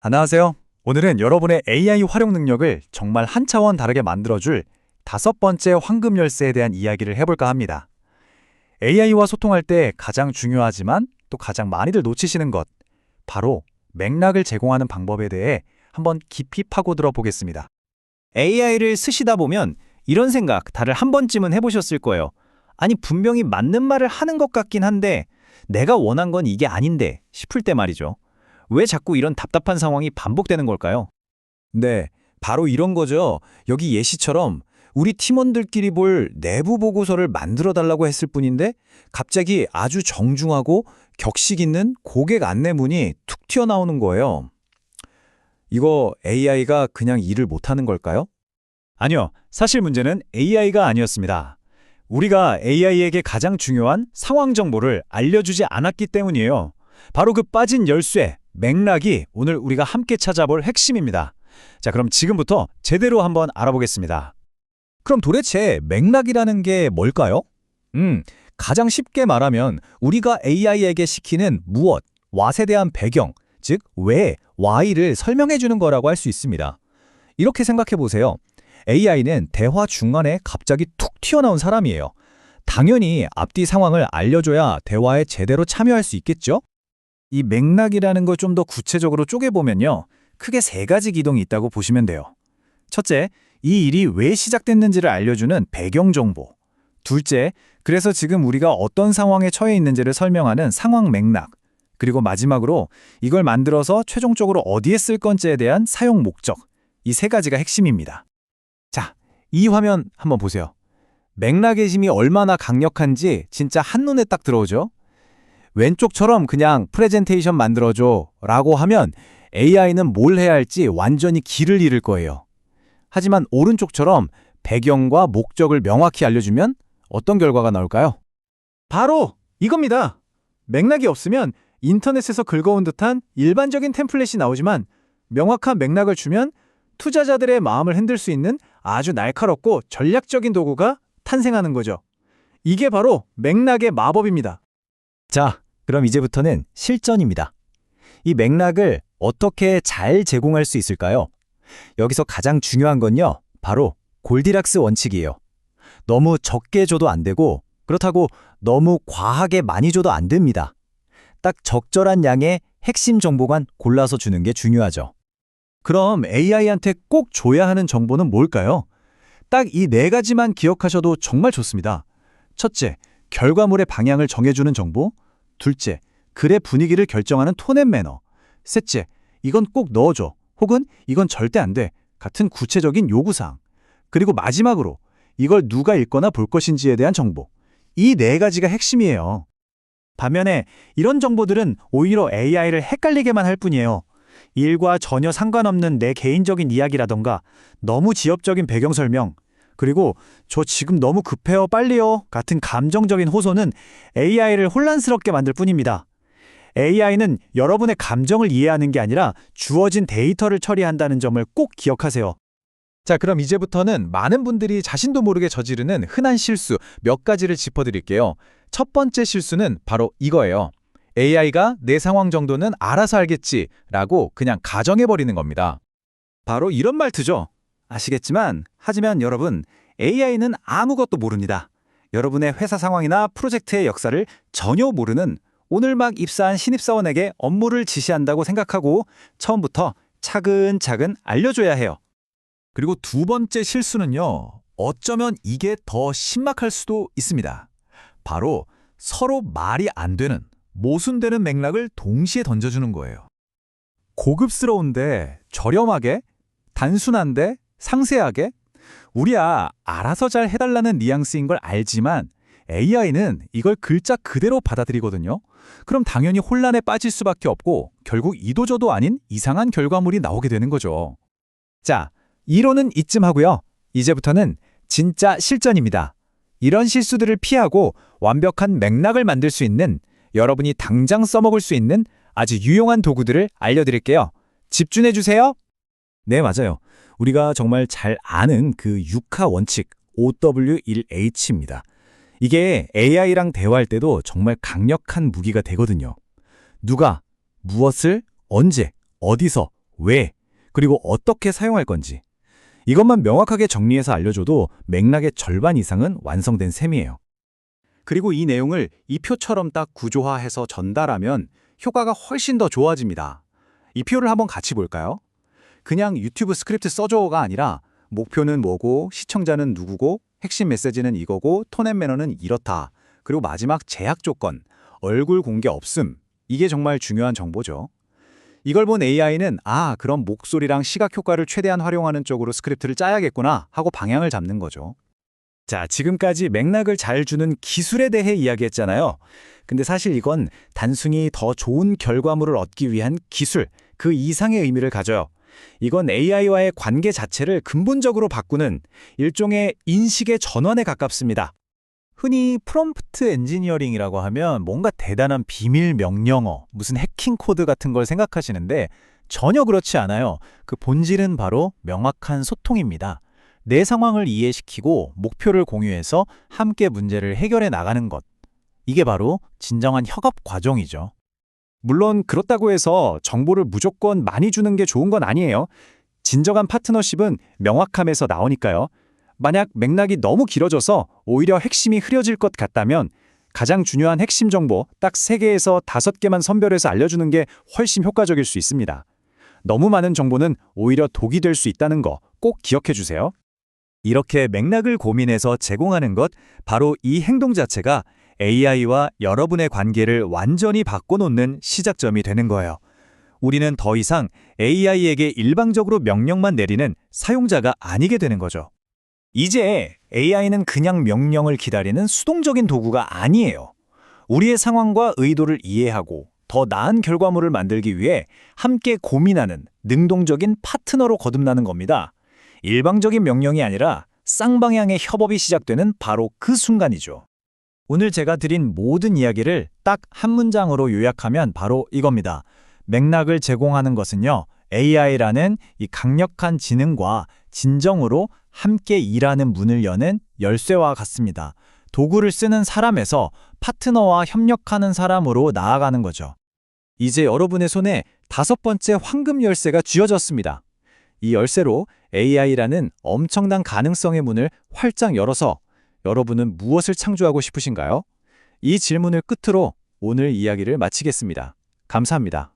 안녕하세요. 오늘은 여러분의 AI 활용 능력을 정말 한 차원 다르게 만들어줄 5번째 황금 열쇠에 대한 이야기를 해볼까 합니다. AI와 소통할 때 가장 중요하지만 또 가장 많이들 놓치시는 것, 바로 맥락을 제공하는 방법에 대해 한번 깊이 파고들어 보겠습니다. AI를 쓰시다 보면 이런 생각 다들 한 번쯤은 해보셨을 거예요. 아니, 분명히 맞는 말을 하는 것 같긴 한데 내가 원한 건 이게 아닌데 싶을 때 말이죠. 왜 자꾸 이런 답답한 상황이 반복되는 걸까요? 네, 바로 이런 거죠. 여기 예시처럼 우리 팀원들끼리 볼 내부 보고서를 만들어 달라고 했을 뿐인데 갑자기 아주 정중하고 격식 있는 고객 안내문이 툭 튀어나오는 거예요. 이거 AI가 그냥 일을 못하는 걸까요? 아니요, 사실 문제는 AI가 아니었습니다. 우리가 AI에게 가장 중요한 상황 정보를 알려주지 않았기 때문이에요. 바로 그 빠진 열쇠, 맥락이 오늘 우리가 함께 찾아볼 핵심입니다. 자, 그럼 지금부터 제대로 한번 알아보겠습니다. 그럼 도대체 맥락이라는 게 뭘까요? 가장 쉽게 말하면 우리가 AI에게 시키는 무엇, what에 대한 배경, 즉 왜, why를 설명해 주는 거라고 할 수 있습니다. 이렇게 생각해 보세요. AI는 대화 중간에 갑자기 툭 튀어나온 사람이에요. 당연히 앞뒤 상황을 알려줘야 대화에 제대로 참여할 수 있겠죠? 이 맥락이라는 걸 좀 더 구체적으로 쪼개보면요. 크게 3가지 기동이 있다고 보시면 돼요. 첫째, 이 일이 왜 시작됐는지를 알려주는 배경 정보. 둘째, 그래서 지금 우리가 어떤 상황에 처해 있는지를 설명하는 상황 맥락. 그리고 마지막으로 이걸 만들어서 최종적으로 어디에 쓸 건지에 대한 사용 목적. 이 3가지가 핵심입니다. 자, 이 화면 한번 보세요. 맥락의 힘이 얼마나 강력한지 진짜 한눈에 딱 들어오죠? 왼쪽처럼 그냥 프레젠테이션 만들어줘 라고 하면 AI는 뭘 해야 할지 완전히 길을 잃을 거예요. 하지만 오른쪽처럼 배경과 목적을 명확히 알려주면 어떤 결과가 나올까요? 바로 이겁니다. 맥락이 없으면 인터넷에서 긁어온 듯한 일반적인 템플릿이 나오지만 명확한 맥락을 주면 투자자들의 마음을 흔들 수 있는 아주 날카롭고 전략적인 도구가 탄생하는 거죠. 이게 바로 맥락의 마법입니다. 자, 그럼 이제부터는 실전입니다. 이 맥락을 어떻게 잘 제공할 수 있을까요? 여기서 가장 중요한 건요, 바로 골디락스 원칙이에요. 너무 적게 줘도 안 되고 그렇다고 너무 과하게 많이 줘도 안 됩니다. 딱 적절한 양의 핵심 정보만 골라서 주는 게 중요하죠. 그럼 AI한테 꼭 줘야 하는 정보는 뭘까요? 딱 이 4가지만 기억하셔도 정말 좋습니다. 첫째, 결과물의 방향을 정해주는 정보. 둘째, 글의 분위기를 결정하는 톤 앤 매너. 셋째, 이건 꼭 넣어줘. 혹은 이건 절대 안 돼. 같은 구체적인 요구사항. 그리고 마지막으로 이걸 누가 읽거나 볼 것인지에 대한 정보. 이 4가지가 핵심이에요. 반면에 이런 정보들은 오히려 AI를 헷갈리게만 할 뿐이에요. 일과 전혀 상관없는 내 개인적인 이야기라던가 너무 지엽적인 배경 설명, 그리고 저 지금 너무 급해요, 빨리요 같은 감정적인 호소는 AI를 혼란스럽게 만들 뿐입니다. AI는 여러분의 감정을 이해하는 게 아니라 주어진 데이터를 처리한다는 점을 꼭 기억하세요. 자, 그럼 이제부터는 많은 분들이 자신도 모르게 저지르는 흔한 실수 몇 가지를 짚어드릴게요. 첫 번째 실수는 바로 이거예요. AI가 내 상황 정도는 알아서 알겠지라고 그냥 가정해버리는 겁니다. 바로 이런 말투죠. 아시겠지만, 하지만 여러분, AI는 아무것도 모릅니다. 여러분의 회사 상황이나 프로젝트의 역사를 전혀 모르는 오늘 막 입사한 신입사원에게 업무를 지시한다고 생각하고 처음부터 차근차근 알려줘야 해요. 그리고 두 번째 실수는요, 어쩌면 이게 더 신박할 수도 있습니다. 바로 서로 말이 안 되는, 모순되는 맥락을 동시에 던져주는 거예요. 고급스러운데 저렴하게, 단순한데 상세하게, 우리야 알아서 잘 해달라는 뉘앙스인 걸 알지만 AI는 이걸 글자 그대로 받아들이거든요. 그럼 당연히 혼란에 빠질 수밖에 없고 결국 이도저도 아닌 이상한 결과물이 나오게 되는 거죠. 자, 이론은 이쯤 하고요. 이제부터는 진짜 실전입니다. 이런 실수들을 피하고 완벽한 맥락을 만들 수 있는, 여러분이 당장 써먹을 수 있는 아주 유용한 도구들을 알려드릴게요. 집중해주세요. 네, 맞아요. 우리가 정말 잘 아는 그 6하 원칙, OW1H입니다. 이게 AI랑 대화할 때도 정말 강력한 무기가 되거든요. 누가, 무엇을, 언제, 어디서, 왜, 그리고 어떻게 사용할 건지. 이것만 명확하게 정리해서 알려줘도 맥락의 절반 이상은 완성된 셈이에요. 그리고 이 내용을 이 표처럼 딱 구조화해서 전달하면 효과가 훨씬 더 좋아집니다. 이 표를 한번 같이 볼까요? 그냥 유튜브 스크립트 써줘가 아니라 목표는 뭐고, 시청자는 누구고, 핵심 메시지는 이거고, 톤 앤 매너는 이렇다. 그리고 마지막 제약 조건, 얼굴 공개 없음. 이게 정말 중요한 정보죠. 이걸 본 AI는 그럼 목소리랑 시각 효과를 최대한 활용하는 쪽으로 스크립트를 짜야겠구나 하고 방향을 잡는 거죠. 자, 지금까지 맥락을 잘 주는 기술에 대해 이야기했잖아요. 근데 사실 이건 단순히 더 좋은 결과물을 얻기 위한 기술, 그 이상의 의미를 가져요. 이건 AI와의 관계 자체를 근본적으로 바꾸는 일종의 인식의 전환에 가깝습니다. 흔히 프롬프트 엔지니어링이라고 하면 뭔가 대단한 비밀 명령어, 무슨 해킹 코드 같은 걸 생각하시는데 전혀 그렇지 않아요. 그 본질은 바로 명확한 소통입니다. 내 상황을 이해시키고 목표를 공유해서 함께 문제를 해결해 나가는 것. 이게 바로 진정한 협업 과정이죠. 물론 그렇다고 해서 정보를 무조건 많이 주는 게 좋은 건 아니에요. 진정한 파트너십은 명확함에서 나오니까요. 만약 맥락이 너무 길어져서 오히려 핵심이 흐려질 것 같다면 가장 중요한 핵심 정보 딱 3개에서 5개만 선별해서 알려주는 게 훨씬 효과적일 수 있습니다. 너무 많은 정보는 오히려 독이 될 수 있다는 거 꼭 기억해 주세요. 이렇게 맥락을 고민해서 제공하는 것, 바로 이 행동 자체가 AI와 여러분의 관계를 완전히 바꿔놓는 시작점이 되는 거예요. 우리는 더 이상 AI에게 일방적으로 명령만 내리는 사용자가 아니게 되는 거죠. 이제 AI는 그냥 명령을 기다리는 수동적인 도구가 아니에요. 우리의 상황과 의도를 이해하고 더 나은 결과물을 만들기 위해 함께 고민하는 능동적인 파트너로 거듭나는 겁니다. 일방적인 명령이 아니라 쌍방향의 협업이 시작되는 바로 그 순간이죠. 오늘 제가 드린 모든 이야기를 딱 한 문장으로 요약하면 바로 이겁니다. 맥락을 제공하는 것은요, AI라는 이 강력한 지능과 진정으로 함께 일하는 문을 여는 열쇠와 같습니다. 도구를 쓰는 사람에서 파트너와 협력하는 사람으로 나아가는 거죠. 이제 여러분의 손에 5번째 황금 열쇠가 쥐어졌습니다. 이 열쇠로 AI라는 엄청난 가능성의 문을 활짝 열어서 여러분은 무엇을 창조하고 싶으신가요? 이 질문을 끝으로 오늘 이야기를 마치겠습니다. 감사합니다.